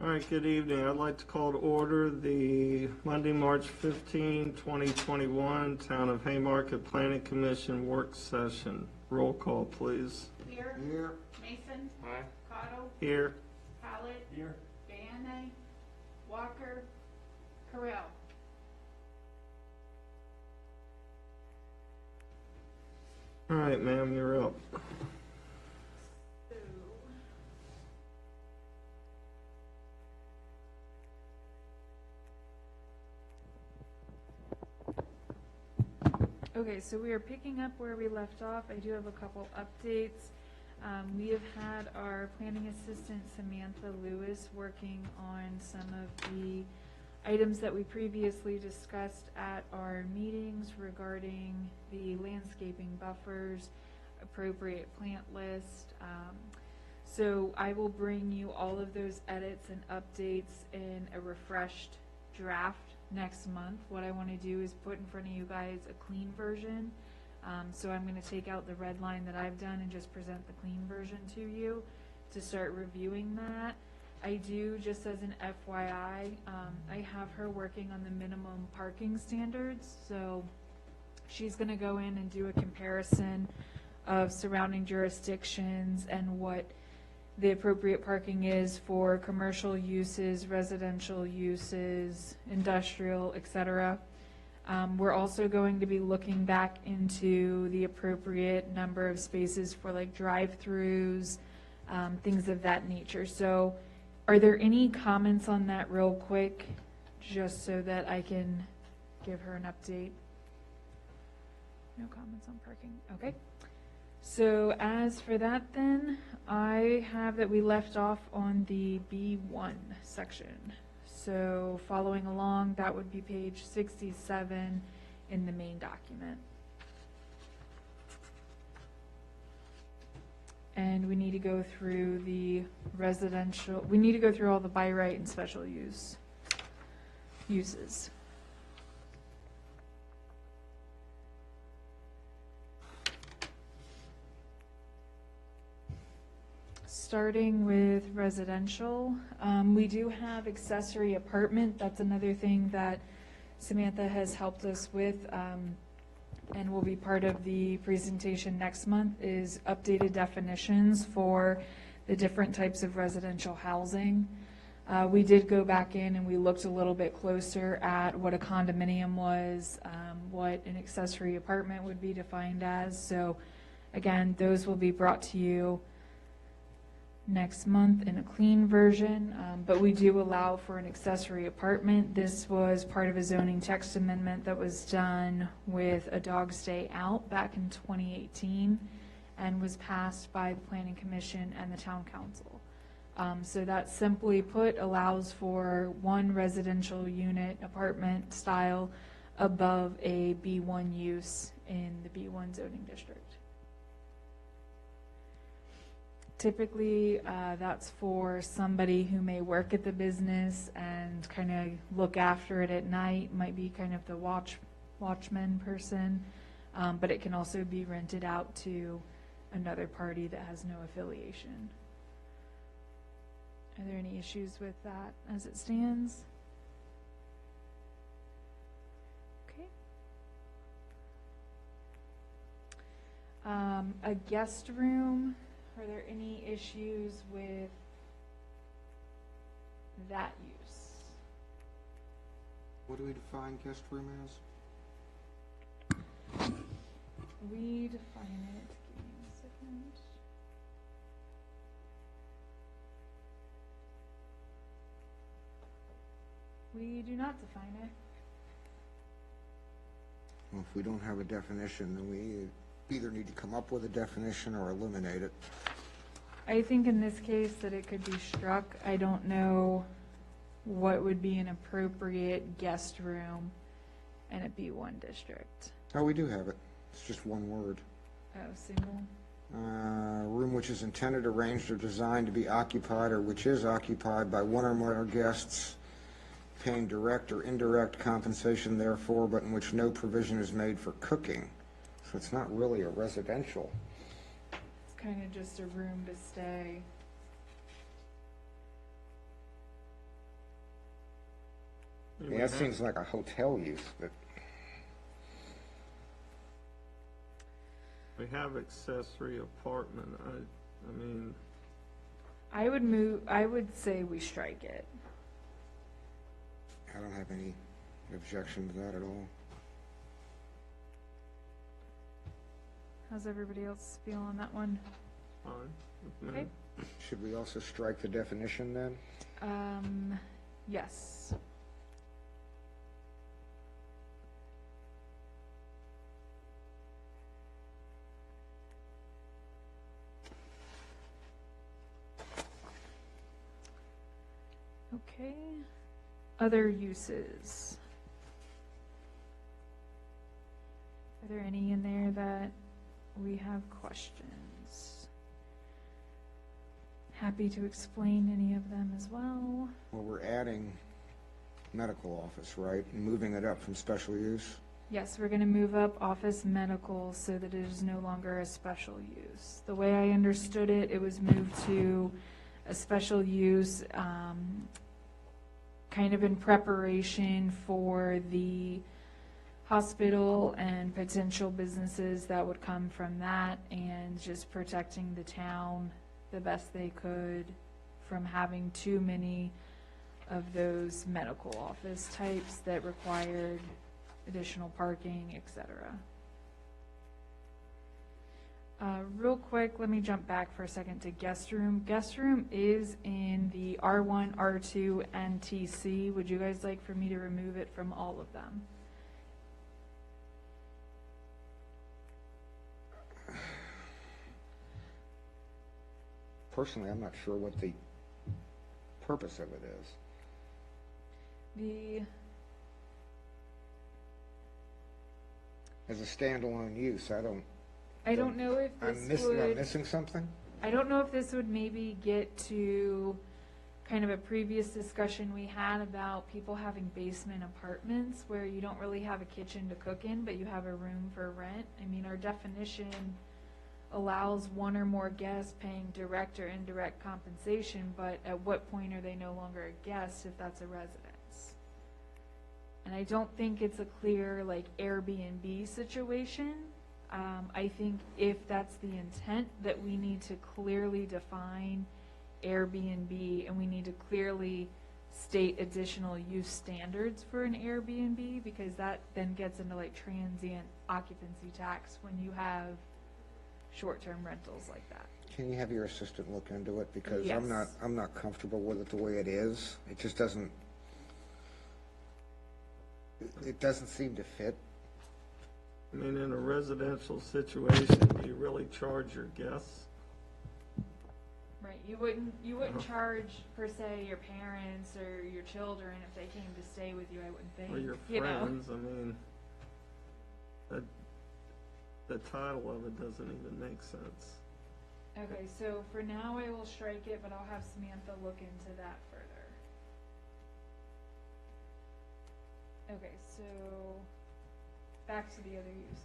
All right, good evening. I'd like to call to order the Monday, March 15, 2021 Town of Haymarket Planning Commission work session. Roll call, please. Here. Here. Mason. Aye. Cottle. Here. Hallett. Here. Diana. Walker. Correll. All right, ma'am, you're up. Okay, so we are picking up where we left off. I do have a couple updates. We have had our planning assistant Samantha Lewis working on some of the items that we previously discussed at our meetings regarding the landscaping buffers, appropriate plant list. So I will bring you all of those edits and updates in a refreshed draft next month. What I want to do is put in front of you guys a clean version. So I'm going to take out the red line that I've done and just present the clean version to you to start reviewing that. I do, just as an FYI, I have her working on the minimum parking standards. So she's going to go in and do a comparison of surrounding jurisdictions and what the appropriate parking is for commercial uses, residential uses, industrial, etc. We're also going to be looking back into the appropriate number of spaces for like drive-throughs, things of that nature. So are there any comments on that real quick, just so that I can give her an update? No comments on parking, okay. So as for that then, I have that we left off on the B1 section. So following along, that would be page 67 in the main document. And we need to go through the residential, we need to go through all the by right and special uses. Starting with residential, we do have accessory apartment. That's another thing that Samantha has helped us with and will be part of the presentation next month, is updated definitions for the different types of residential housing. We did go back in and we looked a little bit closer at what a condominium was, what an accessory apartment would be defined as. So again, those will be brought to you next month in a clean version, but we do allow for an accessory apartment. This was part of a zoning text amendment that was done with a dog stay out back in 2018 and was passed by the Planning Commission and the Town Council. So that, simply put, allows for one residential unit apartment style above a B1 use in the B1 zoning district. Typically, that's for somebody who may work at the business and kind of look after it at night, might be kind of the watchman person, but it can also be rented out to another party that has no affiliation. Are there any issues with that as it stands? Okay. A guest room. Are there any issues with that use? What do we define guest room as? We define it, give me a second. We do not define it. Well, if we don't have a definition, then we either need to come up with a definition or eliminate it. I think in this case that it could be struck. I don't know what would be an appropriate guest room in a B1 district. Oh, we do have it. It's just one word. Oh, single? Room which is intended, arranged, or designed to be occupied, or which is occupied by one or more guests, paying direct or indirect compensation therefore, but in which no provision is made for cooking. So it's not really a residential. It's kind of just a room to stay. Yeah, that seems like a hotel use, but We have accessory apartment, I mean, I would say we strike it. I don't have any objection to that at all. How's everybody else feel on that one? fine with me. Okay. Should we also strike the definition then? Yes. Okay. Other uses. Are there any in there that we have questions? Happy to explain any of them as well. Well, we're adding medical office, right? And moving it up from special use? Yes, we're going to move up office medical so that it is no longer a special use. The way I understood it, it was moved to a special use kind of in preparation for the hospital and potential businesses that would come from that, and just protecting the town the best they could from having too many of those medical office types that required additional parking, etc. Real quick, let me jump back for a second to guest room. Guest room is in the R1, R2, and TC. Would you guys like for me to remove it from all of them? Personally, I'm not sure what the purpose of it is. As a standalone use, I don't know if I'm this would. missing something? I don't know if this would maybe get to kind of a previous discussion we had about people having basement apartments where you don't really have a kitchen to cook in, but you have a room for rent. I mean, our definition allows one or more guests paying direct or indirect compensation, but at what point are they no longer a guest if that's a residence? And I don't think it's a clear like Airbnb situation. I think if that's the intent, that we need to clearly define Airbnb, and we need to clearly state additional use standards for an Airbnb, because that then gets into like transient occupancy tax when you have short-term rentals like that. Can you have your assistant look into it? Because Yes. I'm not comfortable with it the way it is. It just doesn't, it doesn't seem to fit. I mean, in a residential situation, do you really charge your guests? Right, you wouldn't charge per se your parents or your children if they came to stay with you, I wouldn't think. Or your you know? friends, I mean, the title of it doesn't even make sense. Okay, so for now I will strike it, but I'll have Samantha look into that further. Okay, so back to the other uses.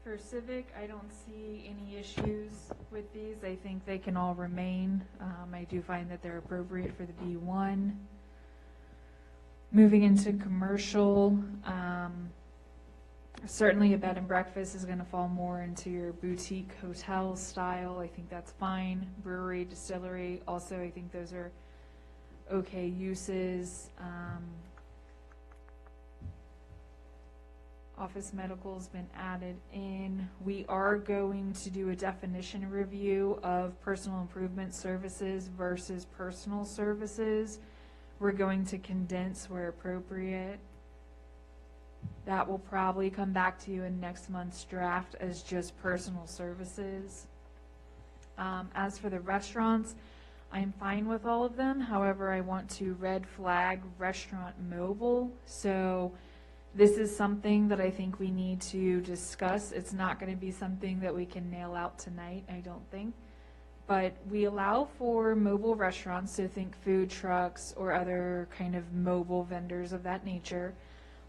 For Civic, I don't see any issues with these. I think they can all remain. I do find that they're appropriate for the B1. Moving into commercial, certainly a bed and breakfast is going to fall more into your boutique hotel style. I think that's fine. Brewery, distillery, also I think those are okay uses. Office medical's been added in. We are going to do a definition review of personal improvement services versus personal services. We're going to condense where appropriate. That will probably come back to you in next month's draft as just personal services. As for the restaurants, I'm fine with all of them. However, I want to red flag restaurant mobile. So this is something that I think we need to discuss. It's not going to be something that we can nail out tonight, I don't think. But we allow for mobile restaurants, so think food trucks or other kind of mobile vendors of that nature.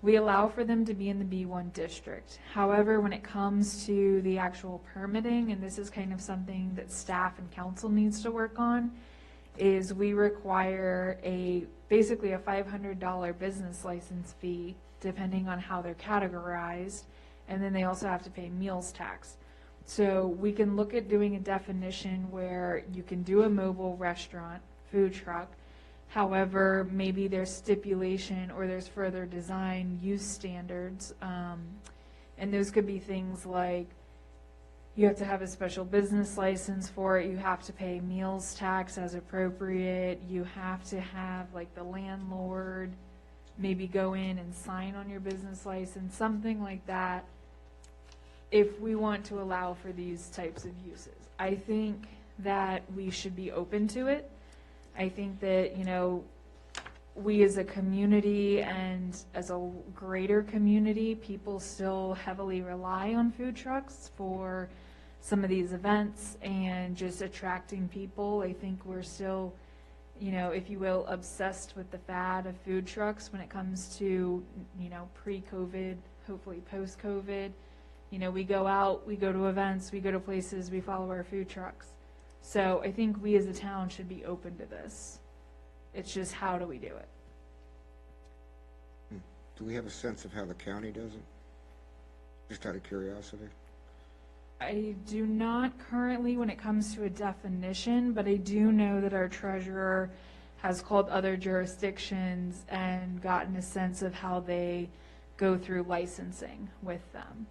We allow for them to be in the B1 district. However, when it comes to the actual permitting, and this is kind of something that staff and council needs to work on, is we require basically a $500 business license fee, depending on how they're categorized, and then they also have to pay meals tax. So we can look at doing a definition where you can do a mobile restaurant, food truck. However, maybe there's stipulation or there's further design use standards. And those could be things like you have to have a special business license for it. You have to pay meals tax as appropriate. You have to have like the landlord maybe go in and sign on your business license, something like that, if we want to allow for these types of uses. I think that we should be open to it. I think that, you know, we as a community and as a greater community, people still heavily rely on food trucks for some of these events and just attracting people. I think we're still, you know, if you will, obsessed with the fad of food trucks when it comes to, you know, pre-COVID, hopefully post-COVID. You know, we go out, we go to events, we go to places, we follow our food trucks. So I think we as a town should be open to this. It's just, how do we do it? Do we have a sense of how the county does it? Just out of curiosity. I do not currently when it comes to a definition, but I do know that our treasurer has called other jurisdictions and gotten a sense of how they go through licensing with them.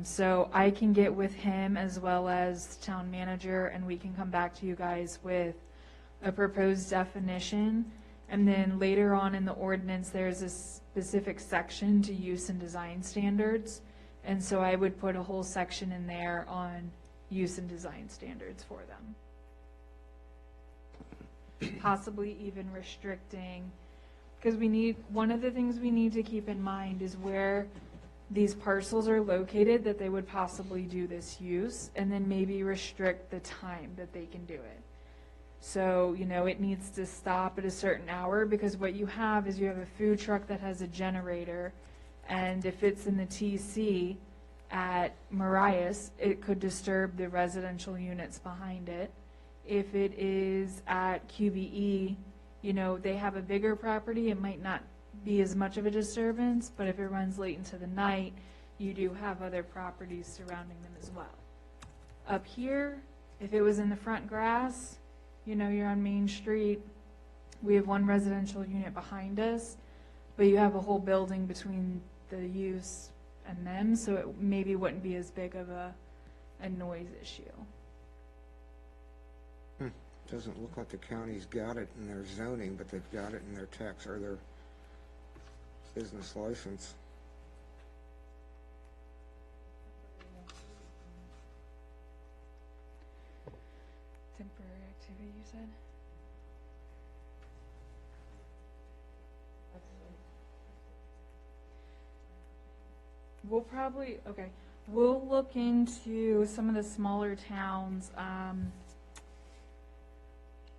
So I can get with him as well as town manager, and we can come back to you guys with a proposed definition. And then later on in the ordinance, there's a specific section to use and design standards. And so I would put a whole section in there on use and design standards for them. Possibly even restricting, because one of the things we need to keep in mind is where these parcels are located that they would possibly do this use, and then maybe restrict the time that they can do it. So, you know, it needs to stop at a certain hour, because what you have is you have a food truck that has a generator, and if it's in the TC at Marias, it could disturb the residential units behind it. If it is at QBE, you know, they have a bigger property, it might not be as much of a disturbance, but if it runs late into the night, you do have other properties surrounding them as well. Up here, if it was in the front grass, you know, you're on Main Street, we have one residential unit behind us, but you have a whole building between the use and them, so it maybe wouldn't be as big of a noise issue. Doesn't look like the county's got it in their zoning, but they've got it in their tax or their business license. Temporary activity, you said? We'll look into some of the smaller towns,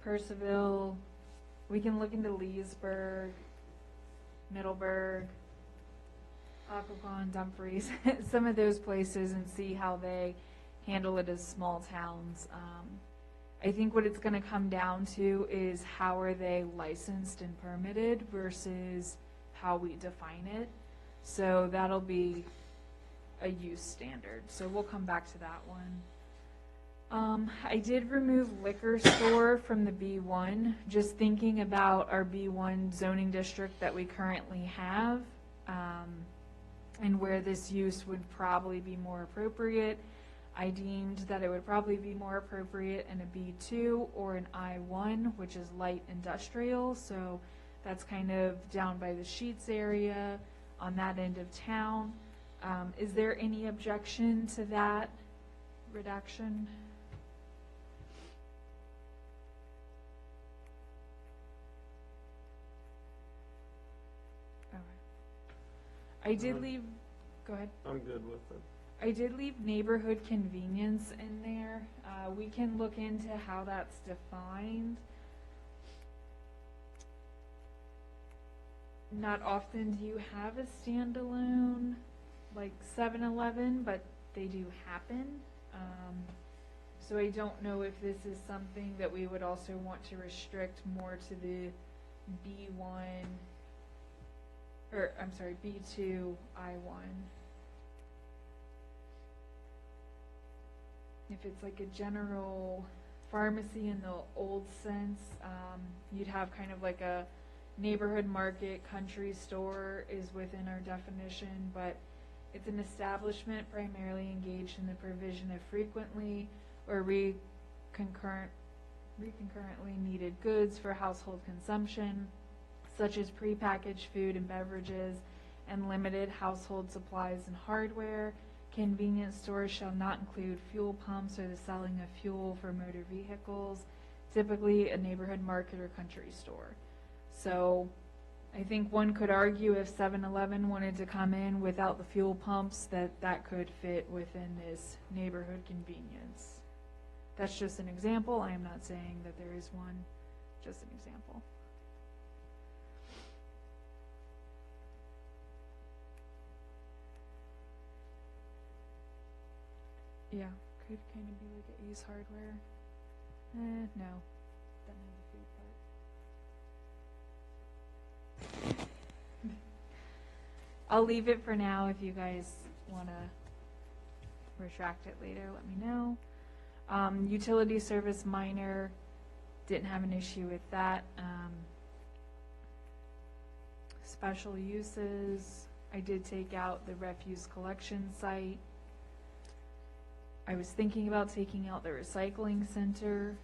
Percival, we can look into Leesburg, Middleburg, Occoquan, Dumfries, some of those places, and see how they handle it as small towns. I think what it's going to come down to is how are they licensed and permitted versus how we define it. So that'll be a use standard. So we'll come back to that one. I did remove liquor store from the B1, just thinking about our B1 zoning district that we currently have, and where this use would probably be more appropriate. I deemed that it would probably be more appropriate in a B2 or an I1, which is light industrial. So that's kind of down by the Sheets area on that end of town. Is there any objection to that reduction? I did leave, go ahead. I'm good with it. I did leave neighborhood convenience in there. We can look into how that's defined. Not often do you have a standalone, like 7-Eleven, but they do happen. So I don't know if this is something that we would also want to restrict more to the B1, or I'm sorry, B2, I1. If it's like a general pharmacy in the old sense, you'd have kind of like a neighborhood market, country store is within our definition, but it's an establishment primarily engaged in the provision of frequently or concurrently needed goods for household consumption, such as prepackaged food and beverages and limited household supplies and hardware. Convenience stores shall not include fuel pumps or the selling of fuel for motor vehicles, typically a neighborhood market or country store. So I think one could argue if 7-Eleven wanted to come in without the fuel pumps, that could fit within this neighborhood convenience. That's just an example. I am not saying that there is one, just an example. Yeah, could kind of be like a Ace Hardware. No, doesn't have the food part. I'll leave it for now. If you guys want to retract it later, let me know. Utility service minor, didn't have an issue with that. Special uses, I did take out the refuse collection site. I was thinking about taking out the recycling center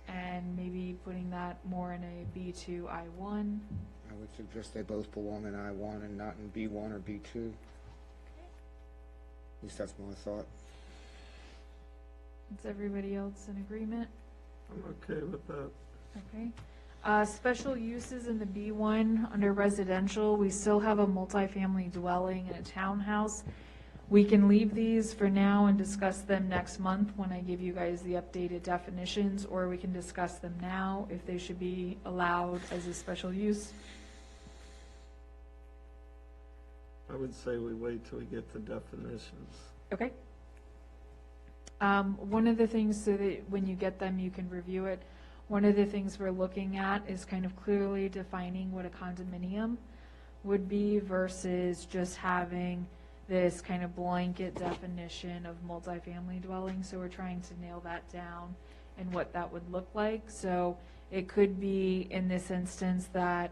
and maybe putting that more in a B2, I1. I would suggest they both belong in I1 and not in B1 or B2. At least that's my thought. Is everybody else in agreement? I'm okay with that. Okay. Special uses in the B1 under residential, we still have a multifamily dwelling and a townhouse. We can leave these for now and discuss them next month when I give you guys the updated definitions, or we can discuss them now if they should be allowed as a special use. I would say we wait till we get the definitions. Okay. One of the things, so that when you get them, you can review it. One of the things we're looking at is kind of clearly defining what a condominium would be versus just having this kind of blanket definition of multifamily dwelling. So we're trying to nail that down and what that would look like. So it could be in this instance that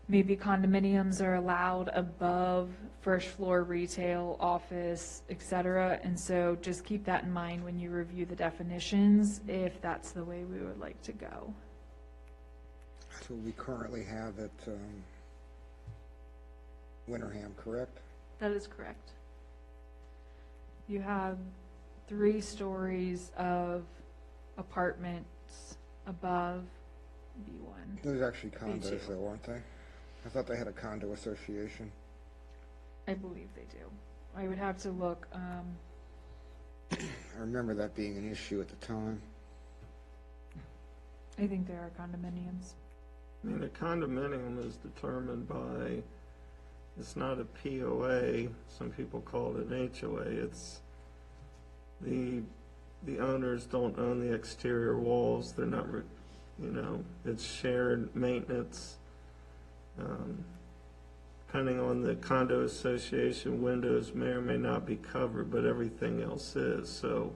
maybe condominiums are allowed above first floor retail, office, etc. And so just keep that in mind when you review the definitions, if that's the way we would like to go. That's what we currently have at Winterham, correct? That is correct. You have 3 stories of apartments above B1. Those are actually condos B2. though, aren't they? I thought they had a condo association. I believe they do. I would have to look. I remember that being an issue at the time. I think there are condominiums. I mean, a condominium is determined by, it's not a POA, some people call it an HOA, it's the owners don't own the exterior walls, they're not, it's shared maintenance. Depending on the condo association, windows may or may not be covered, but everything else is. So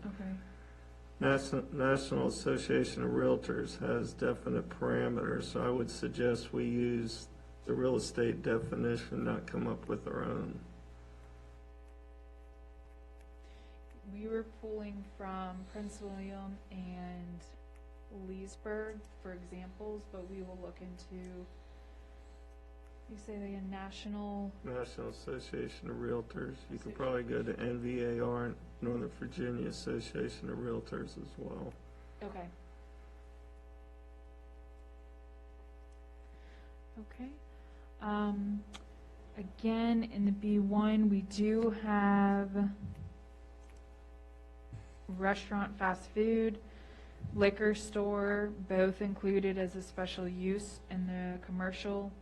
Okay. National Association of Realtors has definite parameters, so I would suggest we use the real estate definition, not come up with our own. We were pulling from Prince William and Leesburg for examples, but we will look into, you say the National, National Association of Realtors. You could probably go to NVAR, Northern Virginia Association of Realtors as well. okay. Okay. Again, in the B1, we do have restaurant, fast food, liquor store, both included as a special use in the commercial.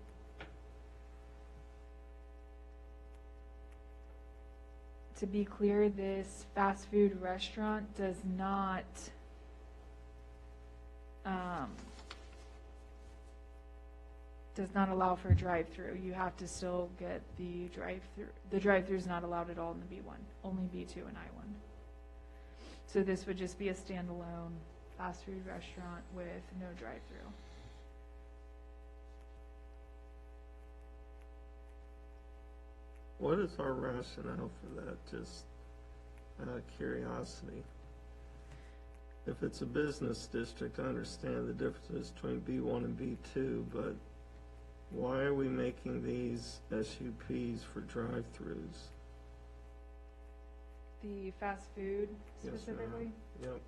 To be clear, this fast food restaurant does not allow for drive-through. You have to still get the drive-through. The drive-through is not allowed at all in the B1, only B2 and I1. So this would just be a standalone fast food restaurant with no drive-through. What is our rationale for that? Just out of curiosity. If it's a business district, I understand the differences between B1 and B2, but why are we making these SUPs for drive-throughs? The fast food Yes, ma'am. specifically? Yep.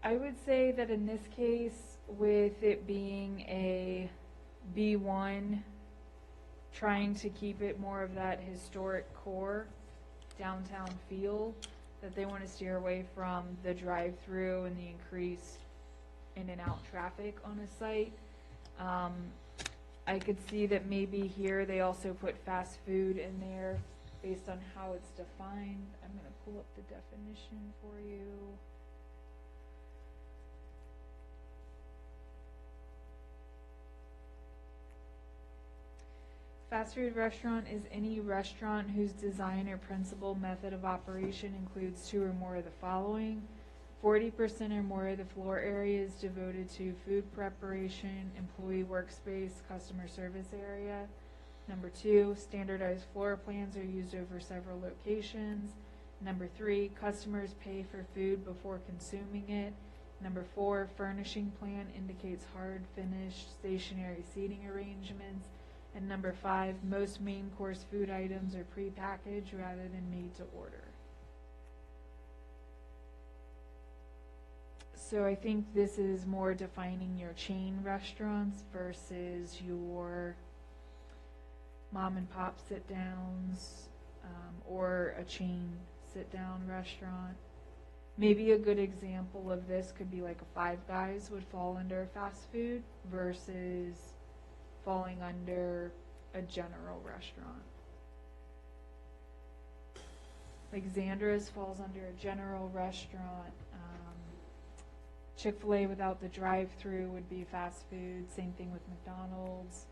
I would say that in this case, with it being a B1, trying to keep it more of that historic core downtown feel, that they want to steer away from the drive-through and the increased in and out traffic on a site. I could see that maybe here they also put fast food in there based on how it's defined. I'm going to pull up the definition for you. Fast food restaurant is any restaurant whose design or principal method of operation includes two or more of the following. 40% or more of the floor area is devoted to food preparation, employee workspace, customer service area. Number 2, standardized floor plans are used over several locations. Number 3, customers pay for food before consuming it. Number 4, furnishing plan indicates hard, finished, stationary seating arrangements. And number 5, most main course food items are prepackaged rather than made to order. So I think this is more defining your chain restaurants versus your mom and pop sit-downs, or a chain sit-down restaurant. Maybe a good example of this could be like a Five Guys would fall under fast food versus falling under a general restaurant. Like Xandra's falls under a general restaurant. Chick-fil-A without the drive-through would be fast food. Same thing with McDonald's.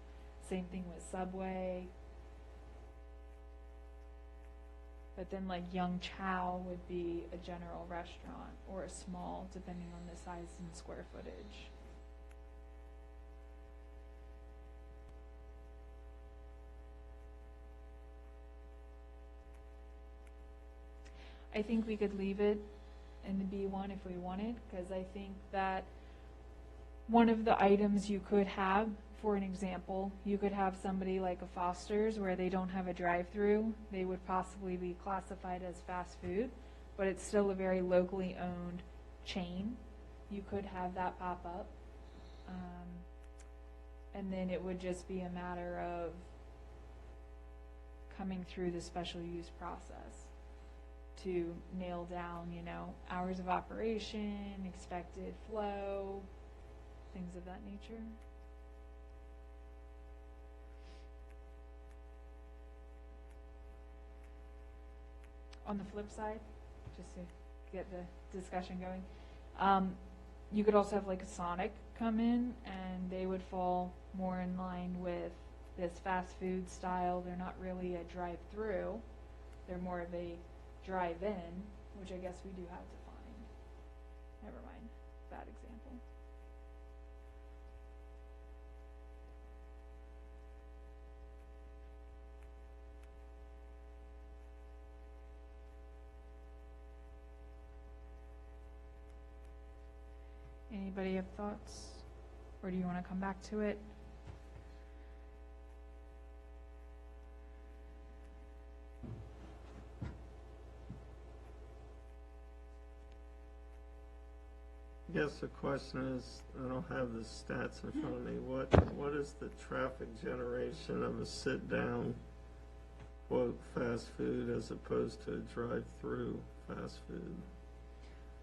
Same thing with Subway. But then like Young Chow would be a general restaurant or a small, depending on the size and square footage. I think we could leave it in the B1 if we wanted, because I think that one of the items you could have, for an example, you could have somebody like a Foster's where they don't have a drive-through. They would possibly be classified as fast food, but it's still a very locally owned chain. You could have that pop up. And then it would just be a matter of coming through the special use process to nail down, hours of operation, expected flow, things of that nature. On the flip side, just to get the discussion going, you could also have like a Sonic come in, and they would fall more in line with this fast food style. They're not really a drive-through. They're more of a drive-in, which I guess we do have defined. Never mind, bad example. Anybody have thoughts? Or do you want to come back to it? I guess the question is, I don't have the stats in front of me, what is the traffic generation of a sit-down, quote, fast food as opposed to a drive-through fast food?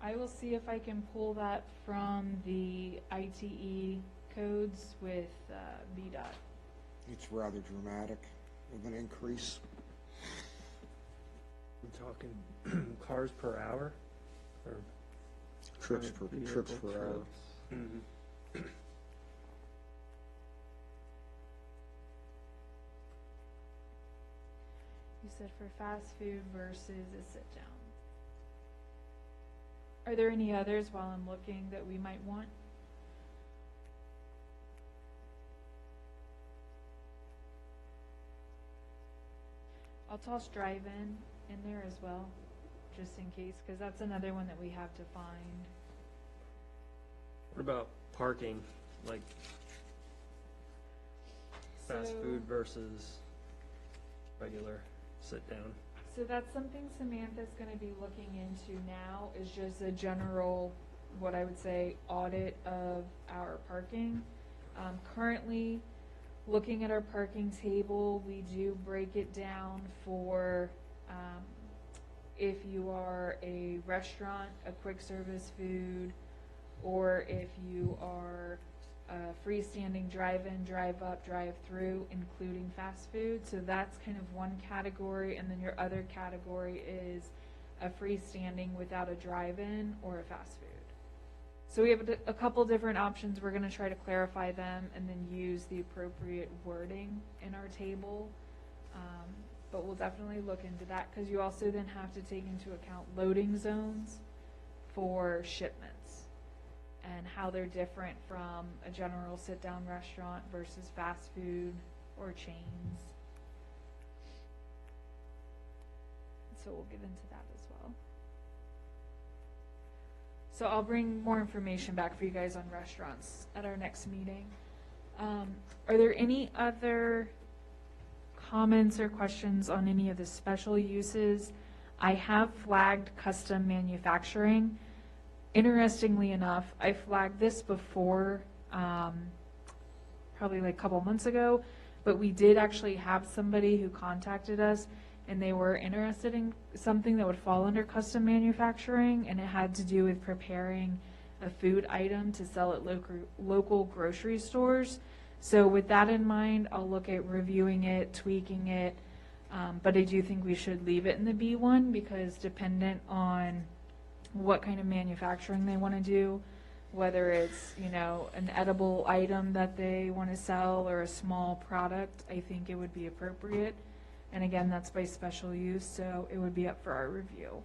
I will see if I can pull that from the ITE codes with VDOT. It's rather dramatic of an increase. I'm talking cars per hour, or Trips Vehicle per hour. trips. You said for fast food versus a sit-down. Are there any others while I'm looking that we might want? I'll toss drive-in in there as well, just in case, because that's another one that we have to find. what about parking, like fast So- food versus regular sit-down? So that's something Samantha's gonna be looking into now, is just a general, what I would say, audit of our parking. Currently, looking at our parking table, we do break it down for, if you are a restaurant, a quick service food, or if you are a freestanding drive-in, drive-up, drive-through, including fast food. So that's kind of one category, and then your other category is a freestanding without a drive-in or a fast food. So we have a couple different options. We're gonna try to clarify them and then use the appropriate wording in our table. But we'll definitely look into that, because you also then have to take into account loading zones for shipments and how they're different from a general sit-down restaurant versus fast food or chains. So we'll get into that as well. So I'll bring more information back for you guys on restaurants at our next meeting. Are there any other comments or questions on any of the special uses? I have flagged custom manufacturing. Interestingly enough, I flagged this before, probably like a couple months ago, but we did actually have somebody who contacted us, and they were interested in something that would fall under custom manufacturing, and it had to do with preparing a food item to sell at local grocery stores. So with that in mind, I'll look at reviewing it, tweaking it, but I do think we should leave it in the B1, because dependent on what kind of manufacturing they want to do, whether it's, you know, an edible item that they want to sell or a small product, I think it would be appropriate. And again, that's by special use, so it would be up for our review.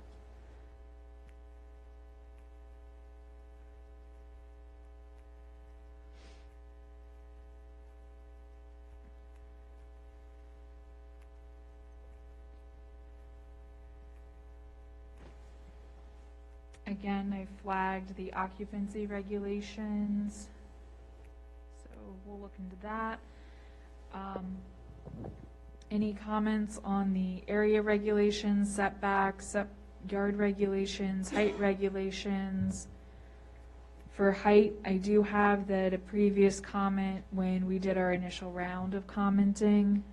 Again, I flagged the occupancy regulations, so we'll look into that. Any comments on the area regulations, setbacks, yard regulations, height regulations? For height, I do have that a previous comment when we did our initial round of commenting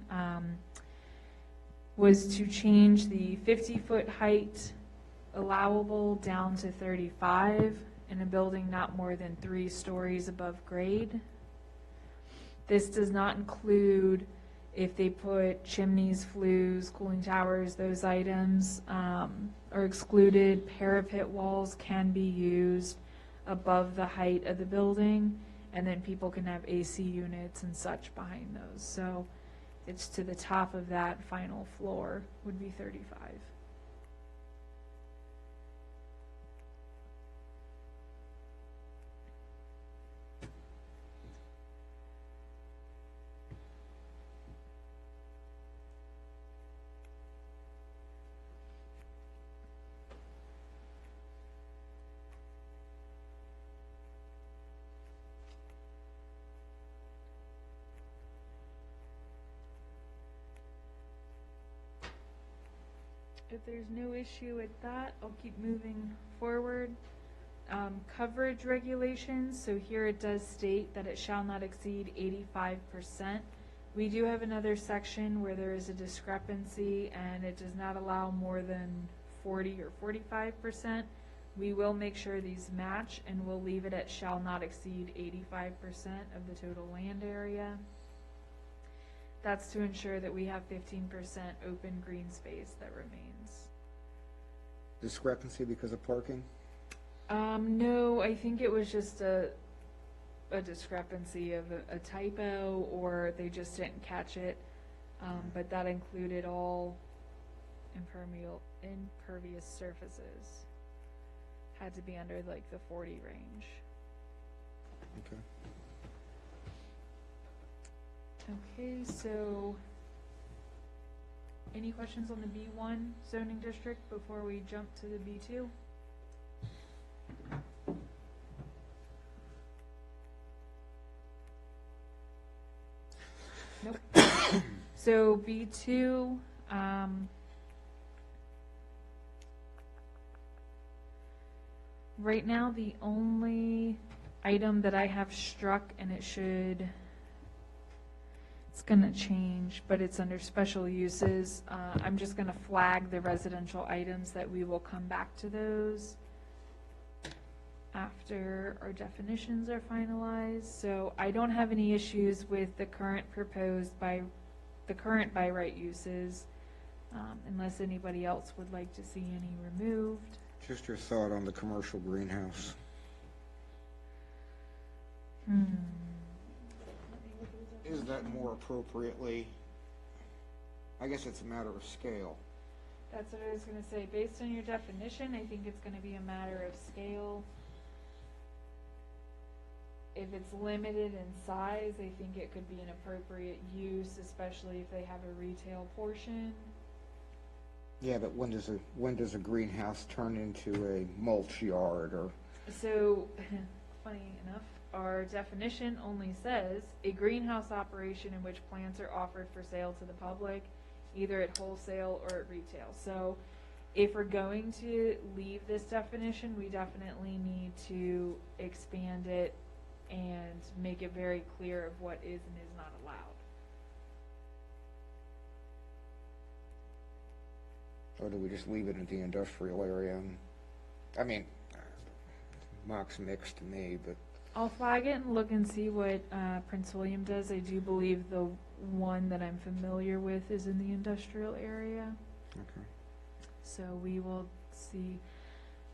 was to change the 50-foot height allowable down to 35 in a building not more than 3 stories above grade. This does not include if they put chimneys, flues, cooling towers, those items are excluded. Parapet walls can be used above the height of the building, and then people can have AC units and such behind those. So it's to the top of that final floor would be 35. If there's no issue with that, I'll keep moving forward. Coverage regulations, so here it does state that it shall not exceed 85%. We do have another section where there is a discrepancy and it does not allow more than 40 or 45%. We will make sure these match and we'll leave it at shall not exceed 85% of the total land area. That's to ensure that we have 15% open green space that remains. Discrepancy because of parking? No, I think it was just a discrepancy of a typo, or they just didn't catch it. But that included all impervious surfaces. Had to be under like the 40 range. Okay. Okay, so any questions on the B1 zoning district before we jump to the B2? Nope. So B2, right now the only item that I have struck, and it's gonna change, but it's under special uses. I'm just gonna flag the residential items that we will come back to those after our definitions are finalized. So I don't have any issues with the current by right uses, unless anybody else would like to see any removed. Just your thought on the commercial greenhouse. Is that more appropriately, I guess it's a matter of scale. That's what I was gonna say. Based on your definition, I think it's gonna be a matter of scale. If it's limited in size, I think it could be an appropriate use, especially if they have a retail portion. Yeah, but when does a greenhouse turn into a mulch yard or? So, funny enough, our definition only says a greenhouse operation in which plants are offered for sale to the public, either at wholesale or at retail. So if we're going to leave this definition, we definitely need to expand it and make it very clear of what is and is not allowed. Or do we just leave it in the industrial area? And, I mean, mock's mixed to me, but. I'll flag it and look and see what Prince William does. I do believe the one that I'm familiar with is in the industrial area. Okay. So we will see,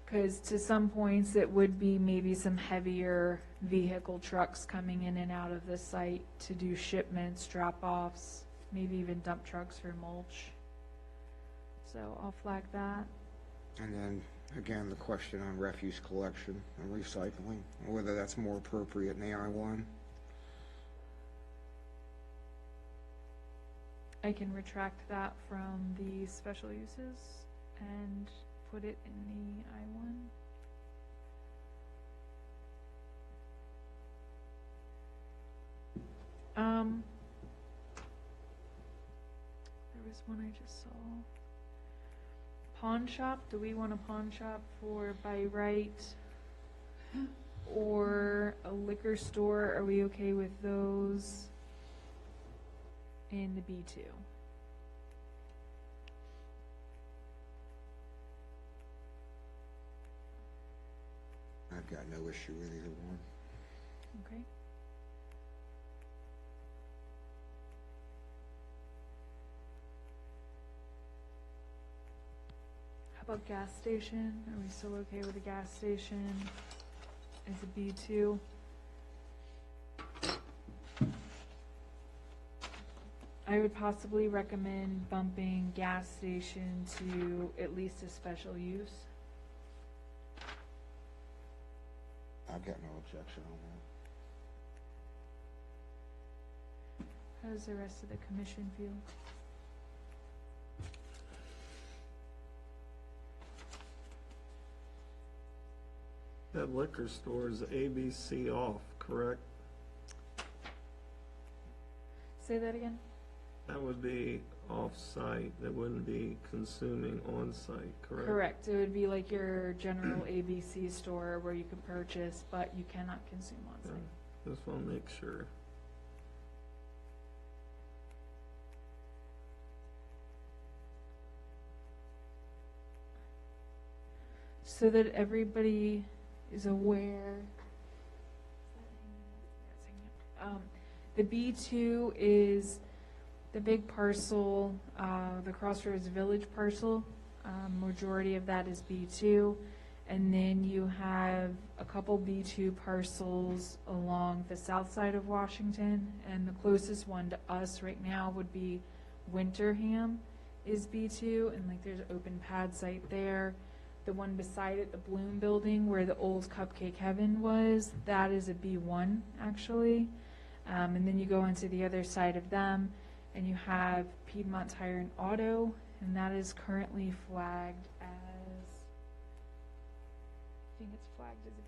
because to some points it would be maybe some heavier vehicle trucks coming in and out of the site to do shipments, drop-offs, maybe even dump trucks for mulch. So I'll flag that. And then, again, the question on refuse collection and recycling, whether that's more appropriate in the I-1. I can retract that from the special uses and put it in the I-1. There was one I just saw. Pawn shop, do we want a pawn shop for by right? Or a liquor store, are we okay with those in the B2? I've got no issue with either one. Okay. How about gas station? Are we still okay with a gas station as a B2? I would possibly recommend bumping gas station to at least a special use. I've got no objection on that. How does the rest of the commission feel? That liquor store is ABC off, correct? Say that again? that would be off-site, that wouldn't be consuming on-site, correct? Correct. It would be like your general ABC store where you can purchase, but you cannot consume on Yeah, site. just want to make sure. So that everybody is aware. The B2 is the big parcel, the Crossroads Village parcel. Majority of that is B2. And then you have a couple B2 parcels along the south side of Washington. And the closest one to us right now would be Winterham is B2. And like there's an open pad site there. The one beside it, the Bloom Building, where the old Cupcake Heaven was, that is a B1, actually. And then you go into the other side of them, and you have Piedmont Tire and Auto, and that is currently flagged as, I think it's flagged as a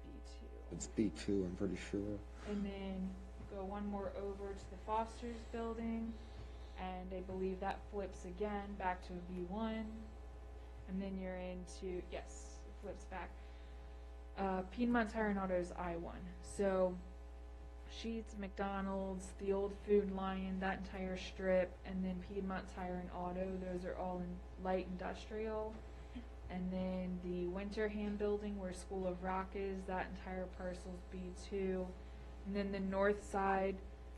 B2. It's B2, I'm pretty sure. And then go one more over to the Foster's Building, and I believe that flips again back to a B1. And then you're into, yes, it flips back. Piedmont Tire and Auto is I1. So Sheetz, McDonald's, the old Food Lion, that entire strip, and then Piedmont Tire and Auto, those are all in light industrial. And then the Winterham Building where School of Rock is, that entire parcel's B2. And then the north side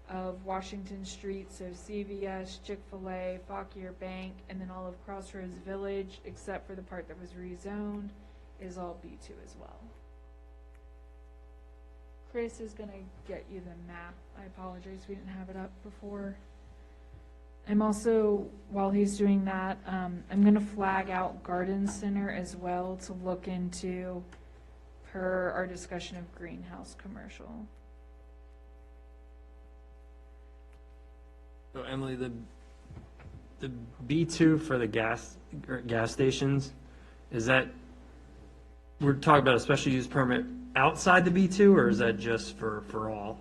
of Washington Street, so CVS, Chick-fil-A, Fauquier Bank, and then all of Crossroads Village, except for the part that was rezoned, is all B2 as well. Chris is going to get you the map. I apologize, we didn't have it up before. I'm also, while he's doing that, I'm going to flag out Garden Center as well to look into per our discussion of greenhouse commercial. So Emily, the B2 for the gas stations, is that, we're talking about a special use permit outside the B2, or is that just for all?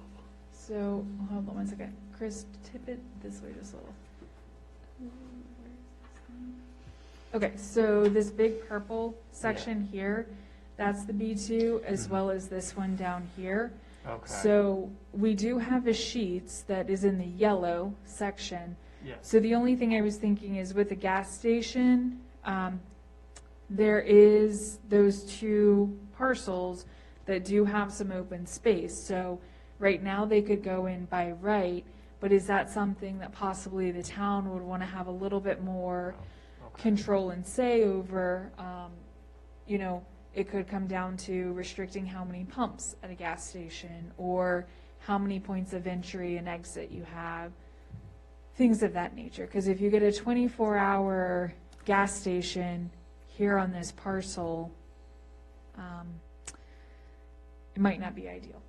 So, hold on one second. Chris, tip it this way just a little. Okay, so this big purple section here, that's the B2, as well as this one down here. Okay. So we do have a Sheetz that is in the yellow section. Yes. So the only thing I was thinking is with the gas station, there is those two parcels that do have some open space. So right now they could go in by right, but is that something that possibly the town would want to have a little bit more control and say over? You know, it could come down to restricting how many pumps at a gas station or how many points of entry and exit you have, things of that nature. Because if you get a 24-hour gas station here on this parcel, it might not be ideal.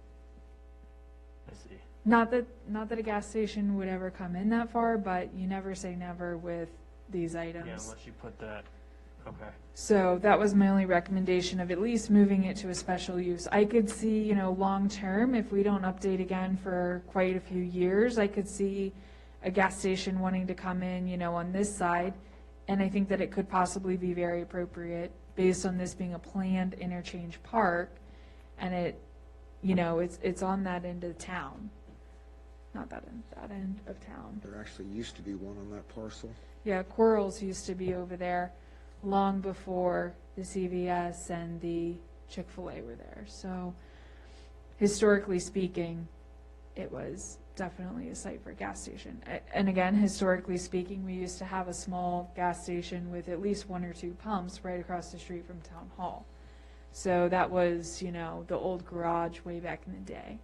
I see. Not that a gas station would ever come in that far, but you never say never with these items. Yeah, unless you put that, okay. So that was my only recommendation of at least moving it to a special use. I could see, you know, long term, if we don't update again for quite a few years, I could see a gas station wanting to come in, you know, on this side. And I think that it could possibly be very appropriate based on this being a planned interchange park. And it, you know, it's on that end of town. Not that end, that end of town. There actually used to be one on that parcel. Yeah, Quarles used to be over there long before the CVS and the Chick-fil-A were there. So historically speaking, it was definitely a site for a gas station. And again, historically speaking, we used to have a small gas station with at least one or two pumps right across the street from Town Hall. So that was, you know, the old garage way back in the day.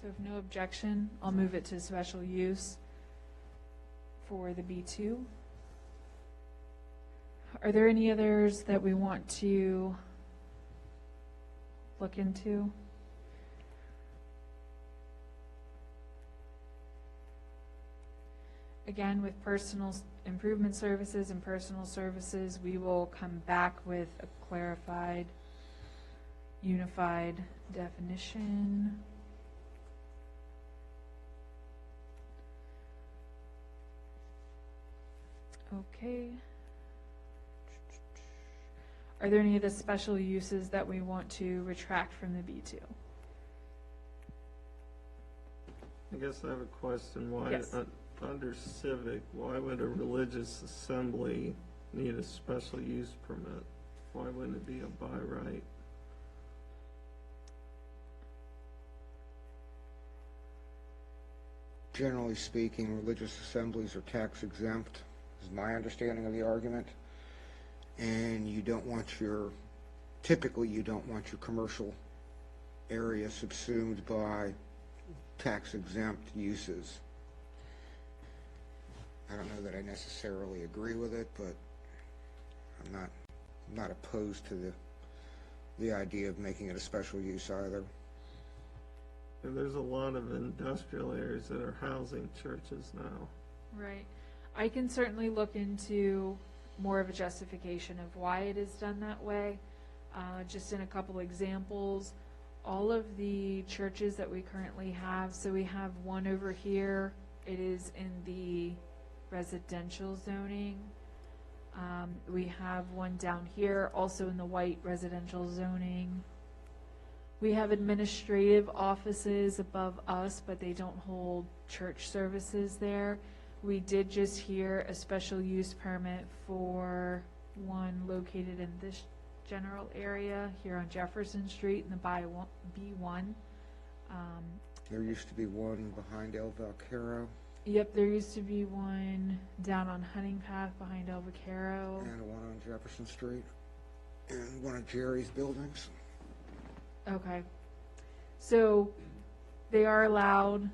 So if no objection, I'll move it to special use for the B2. Are there any others that we want to look into? Again, with personal improvement services and personal services, we will come back with a clarified unified definition. Okay. Are there any of the special uses that we want to retract from the B2? I guess I have a question. Why, Yes. under civic, why would a religious assembly need a special use permit? Why wouldn't it be a by right? Generally speaking, religious assemblies are tax exempt, is my understanding of the argument. And you don't want typically you don't want your commercial area subsumed by tax exempt uses. I don't know that I necessarily agree with it, but I'm not opposed to the idea of making it a special use either. And there's a lot of industrial areas that are housing churches now. Right. I can certainly look into more of a justification of why it is done that way. Just in a couple examples, all of the churches that we currently have, so we have one over here, it is in the residential zoning. We have one down here, also in the white residential zoning. We have administrative offices above us, but they don't hold church services there. We did just hear a special use permit for one located in this general area here on Jefferson Street in the B1. There used to be one behind El Vaquero Yep, there used to be one down on Hunting Path behind El Vaquero. and one on Jefferson Street and one of Jerry's buildings. Okay. So they are allowed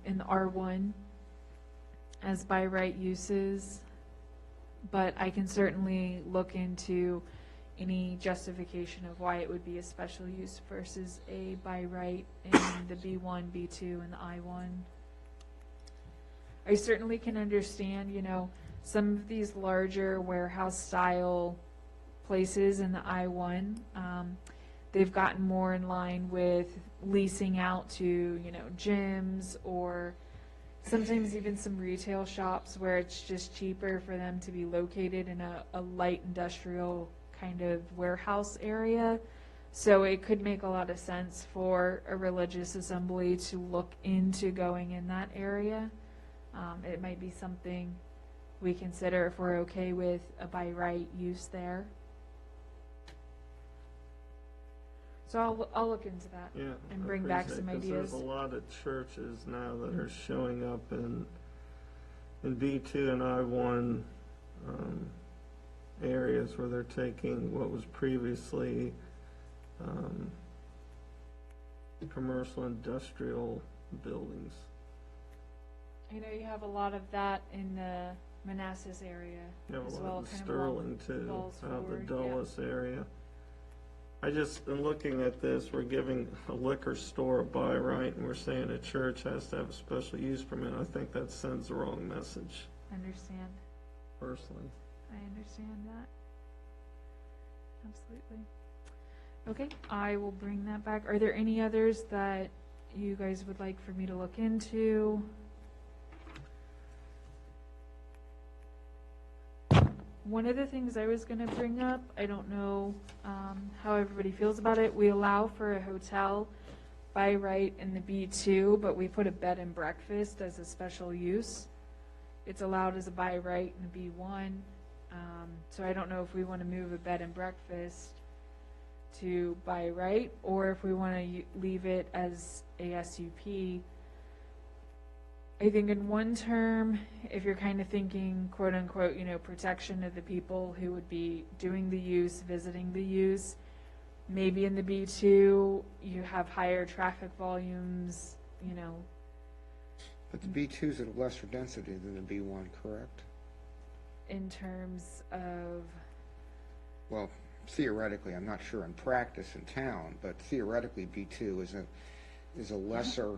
in the R1 as by right uses, but I can certainly look into any justification of why it would be a special use versus a by right in the B1, B2, and the I1. I certainly can understand, you know, some of these larger warehouse style places in the I1, they've gotten more in line with leasing out to, you know, gyms or sometimes even some retail shops where it's just cheaper for them to be located in a light industrial kind of warehouse area. So it could make a lot of sense for a religious assembly to look into going in that area. It might be something we consider if we're okay with a by right use there. So I'll look into that. Yeah. And I bring back appreciate some it, 'cause ideas. There's a lot of churches now that are showing up in B2 and I1 areas where they're taking what was previously commercial industrial buildings. You know, you have a lot of that in the Manassas area You have as a well. lot in kind of along Sterling too, Falls out the Forward, yeah. Dulles area. I just, in looking at this, we're giving a liquor store a by right, and we're saying a church has to have a special use permit. I think that sends the wrong message, Understand. personally. I understand that. Absolutely. Okay, I will bring that back. Are there any others that you guys would like for me to look into? One of the things I was going to bring up, I don't know how everybody feels about it. We allow for a hotel by right in the B2, but we put a bed and breakfast as a special use. It's allowed as a by right in the B1. So I don't know if we want to move a bed and breakfast to by right, or if we want to leave it as a SUP. I think in one term, if you're kind of thinking, quote unquote, you know, protection of the people who would be doing the use, visiting the use, maybe in the B2, you have higher traffic volumes, you know. But the B2 is at a lesser density than the B1, correct? In terms of, Well, theoretically, I'm not sure in practice in town, but theoretically B2 is a lesser,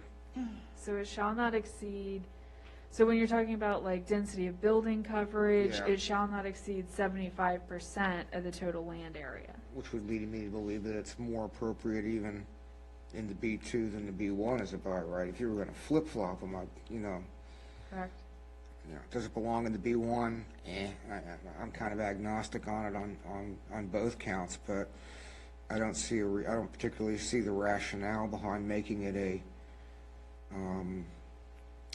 so it shall not exceed So when you're talking about like density of building coverage, Yeah. it shall not exceed 75% of the total land area. Which would lead me to believe that it's more appropriate even in the B2 than the B1 is about right. If you were gonna flip-flop them, Correct? does it belong in the B1? I'm kind of agnostic on it on both counts, but I don't particularly see the rationale behind making it a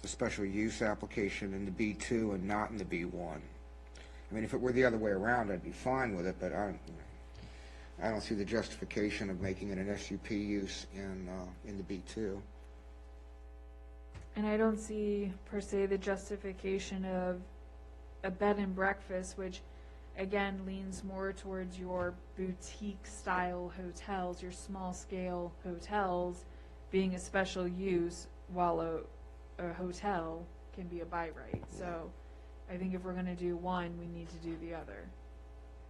special use application in the B2 and not in the B1. I mean, if it were the other way around, I'd be fine with it, but I don't see the justification of making it an SUP use in the B2. And I don't see per se the justification of a bed and breakfast, which again leans more towards your boutique style hotels, your small scale hotels being a special use, while a hotel can be a by right. So I think if we're gonna do one, we need to do the other.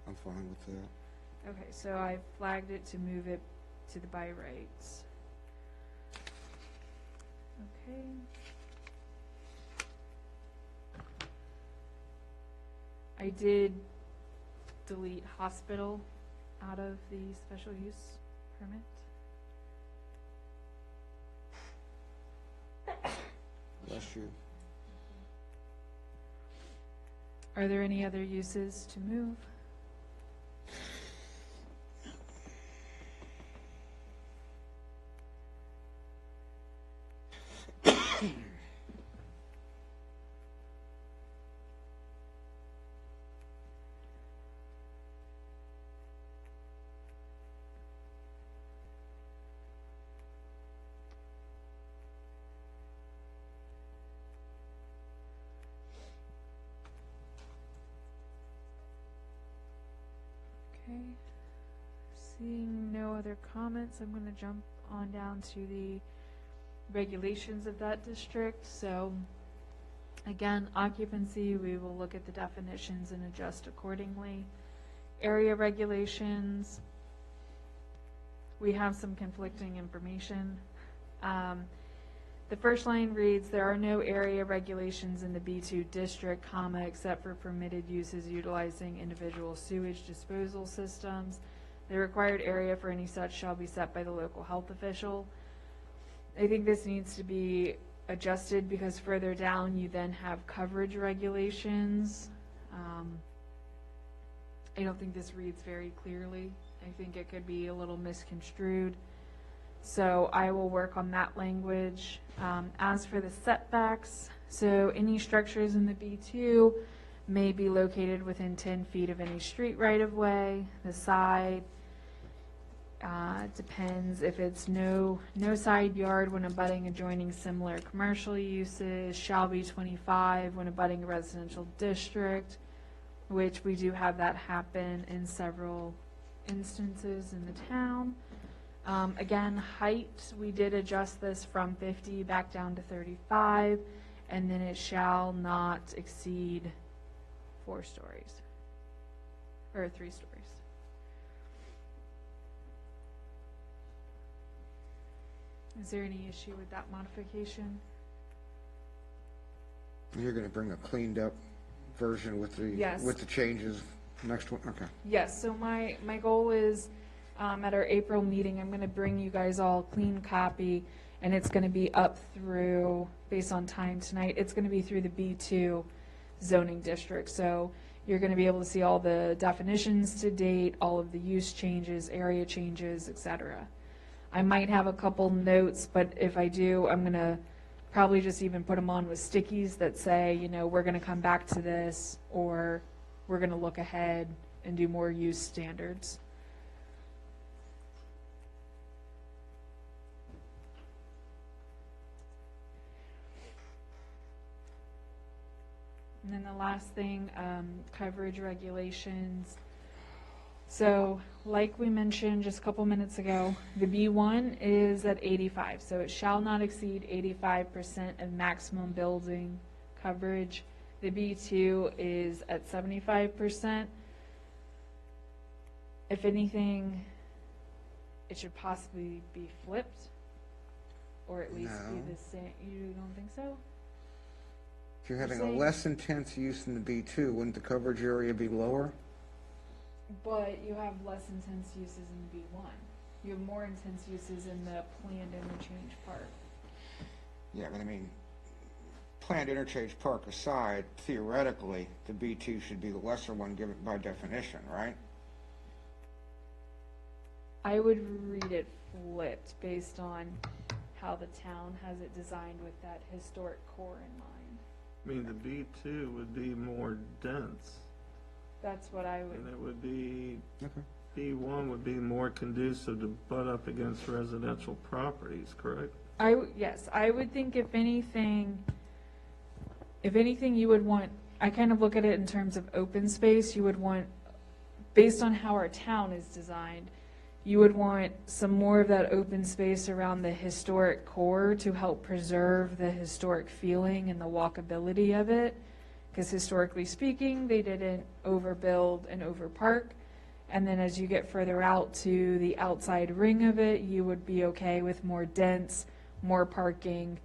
I'm fine with that. Okay, so I flagged it to move it to the by rights. Okay. I did delete hospital out of the special use permit. Bless you. Are there any other uses to move? Okay, seeing no other comments, I'm going to jump on down to the regulations of that district. So again, occupancy, we will look at the definitions and adjust accordingly. Area regulations, we have some conflicting information. The first line reads, there are no area regulations in the B2 district, comma, except for permitted uses utilizing individual sewage disposal systems. The required area for any such shall be set by the local health official. I think this needs to be adjusted because further down you then have coverage regulations. I don't think this reads very clearly. I think it could be a little misconstrued. So I will work on that language. As for the setbacks, so any structures in the B2 may be located within 10 feet of any street right-of-way. The side depends if it's no side yard when abutting adjoining similar commercial uses, shall be 25 when abutting a residential district, which we do have that happen in several instances in the town. Again, height, we did adjust this from 50 back down to 35, and then it shall not exceed 4 stories, or 3 stories. Is there any issue with that modification? You're going to bring a cleaned up version with the Yes. with the changes next one? Okay. Yes, so my goal is, at our April meeting, I'm gonna bring you guys all a clean copy, and it's gonna be up through, based on time tonight, it's gonna be through the B2 zoning district. So you're gonna be able to see all the definitions to date, all of the use changes, area changes, etc. I might have a couple notes, but if I do, I'm gonna probably just even put them on with stickies that say, you know, we're gonna come back to this, or we're gonna look ahead and do more use standards. And then the last thing, coverage regulations. So like we mentioned just a couple minutes ago, the B1 is at 85, so it shall not exceed 85% of maximum building coverage. The B2 is at 75%. If anything, it should possibly be flipped, or at least No. be the same. You don't think so? If you're having a saying- less intense use in the B2, wouldn't the coverage area be lower? But you have less intense uses in B1. You have more intense uses in the planned interchange park. Yeah, but I mean, planned interchange park aside, theoretically, the B2 should be the lesser one given by definition, right? I would read it flipped based on how the town has it designed with that historic core in mind. I mean, the B2 would be more dense, That's what I and would, it would be, Okay. B1 would be more conducive to butt up against residential properties, correct? yes, I would think if anything, you would want, I kind of look at it in terms of open space, you would want, based on how our town is designed, you would want some more of that open space around the historic core to help preserve the historic feeling and the walkability of it. Because historically speaking, they didn't overbuild and overpark. And then as you get further out to the outside ring of it, you would be okay with more dense, more parking.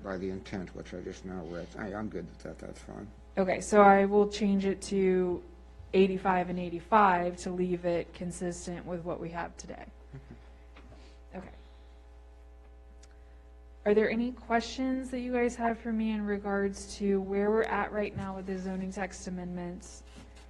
By the intent, which I just now read. I'm good with that, that's fine. Okay, so I will change it to 85 and 85 to leave it consistent with what we have today. Okay. Are there any questions that you guys have for me in regards to where we're at right now with the zoning text amendments?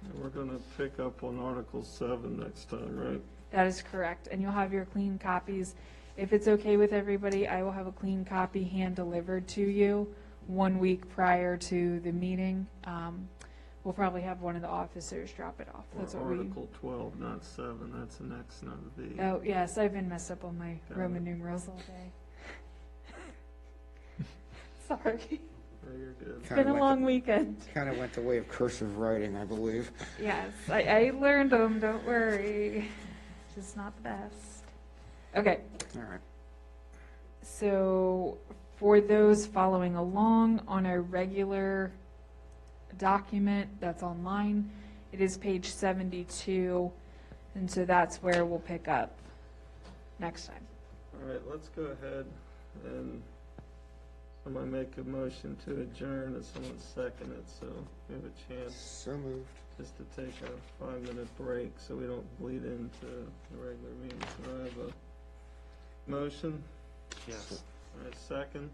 And we're gonna pick up on Article 7 next time, right? That is correct, and you'll have your clean copies. If it's okay with everybody, I will have a clean copy hand-delivered to you 1 week prior to the meeting. We'll probably have one of the officers drop it off. That's Or what we. Article 12, not 7, that's an X, not a V. Oh, yes, I've been messed up on my Got Roman it. numerals all day. Sorry, Oh, you're good. it's been a long weekend. Kind of went the way of cursive writing, I believe. Yes, I learned them, don't worry. Just not the best. Okay, All right. so for those following along on our regular document that's online, it is page 72, and so that's where we'll pick up next time. All right, let's go ahead and somebody make a motion to adjourn and someone second it, so we have a chance So moved. just to take a 5-minute break so we don't bleed into the regular meeting. So I have a motion, Yes. all right, second.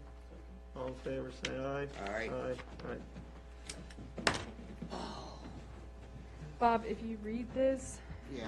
All in favor, say aye. Aye. Aye, aye. Bob, if you read this, Yeah.